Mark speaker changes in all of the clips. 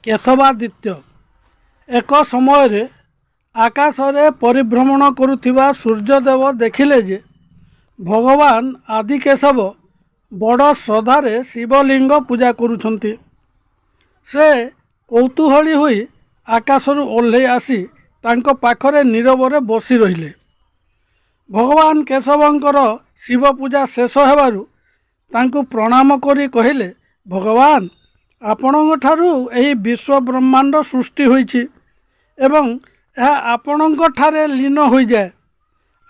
Speaker 1: କେଶବାଦିତ୍ୟ ଏକ ସମୟରେ ଆକାଶରେ ପରିଭ୍ରମଣ କରୁଥିବା ସୂର୍ଯ୍ୟଦେବ ଦେଖିଲେ ଯେ ଭଗବାନ ଆଦିକେଶବ ବଡ଼ ଶ୍ରଦ୍ଧାରେ ଶିବଲିଙ୍ଗ ପୂଜା କରୁଛନ୍ତି। ସେ କୌତୂହଳୀ ହୋଇ ଆକାଶରୁ ଓହ୍ଲାଇ ଆସି ତାଙ୍କ ପାଖରେ ନୀରବରେ ବସି ରହିଲେ। ଭଗବାନ କେଶବଙ୍କର ଶିବ ପୂଜା ଶେଷ ହେବାରୁ ତାଙ୍କୁ ପ୍ରଣାମ କରି କହିଲେ, ଭଗବାନ, ଆପଣଙ୍କଠାରୁ ଏହି ବିଶ୍ୱ ବ୍ରହ୍ମାଣ୍ଡ ସୃଷ୍ଟି ହୋଇଛି ଏବଂ ଏହା ଆପଣଙ୍କଠାରେ ଲୀନ ହୋଇଯାଏ।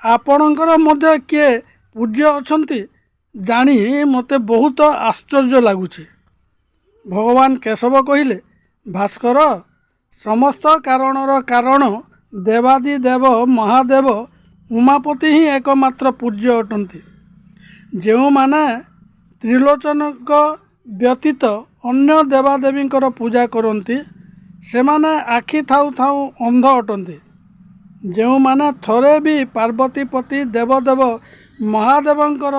Speaker 1: ଆପଣଙ୍କର ମଧ୍ୟ କିଏ ପୂଜ୍ୟ ଅଛନ୍ତି ଜାଣି ମୋତେ ବହୁତ ଆଶ୍ଚର୍ଯ୍ୟ ଲାଗୁଛି। ଭଗବାନ କେଶବ କହିଲେ, ଭାସ୍କର, ସମସ୍ତ କାରଣର କାରଣ ଦେବାଦିଦେବ ମହାଦେବ ଉମାପତି ହିଁ ଏକମାତ୍ର ପୂଜ୍ୟ ଅଟନ୍ତି। ଯେଉଁମାନେ ତ୍ରିଲୋଚନଙ୍କ ବ୍ୟତୀତ ଅନ୍ୟ ଦେବାଦେବୀଙ୍କର ପୂଜା କରନ୍ତି ସେମାନେ ଆଖି ଥାଉ ଥାଉ ଅନ୍ଧ ଅଟନ୍ତି। ଯେଉଁମାନେ ଥରେ ବି ପାର୍ବତୀପତି ଦେବଦେବ ମହାଦେବଙ୍କର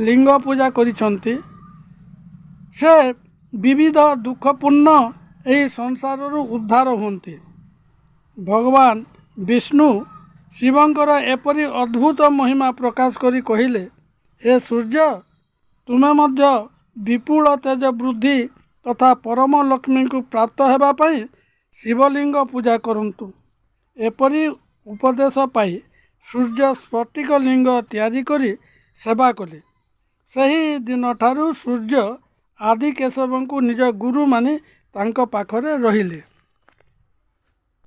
Speaker 1: ଲିଙ୍ଗ ପୂଜା କରିଛନ୍ତି ସେ ବିବିଧ ଦୁଃଖପୂର୍ଣ୍ଣ ଏହି ସଂସାରରୁ ଉଦ୍ଧାର ହୁଅନ୍ତି। ଭଗବାନ ବିଷ୍ଣୁ ଶିବଙ୍କର ଏପରି ଅଦ୍ଭୁତ ମହିମା ପ୍ରକାଶ କରି କହିଲେ, ହେ ସୂର୍ଯ୍ୟ, ତୁମେ ମଧ୍ୟ ବିପୁଳ ତେଜ ବୃଦ୍ଧି ତଥା ପରମ ଲକ୍ଷ୍ମୀଙ୍କୁ ପ୍ରାପ୍ତ ହେବା ପାଇଁ ଶିବଲିଙ୍ଗ ପୂଜା କରନ୍ତୁ। ଏପରି ଉପଦେଶ ପାଇ ସୂର୍ଯ୍ୟ ସ୍ଫଟିକ ଲିଙ୍ଗ ତିଆରି କରି ସେବା କଲେ। ସେହି ଦିନଠାରୁ ସୂର୍ଯ୍ୟ ଆଦିକେଶବଙ୍କୁ ନିଜ ଗୁରୁ ମାନି ତାଙ୍କ ପାଖରେ ରହିଲେ।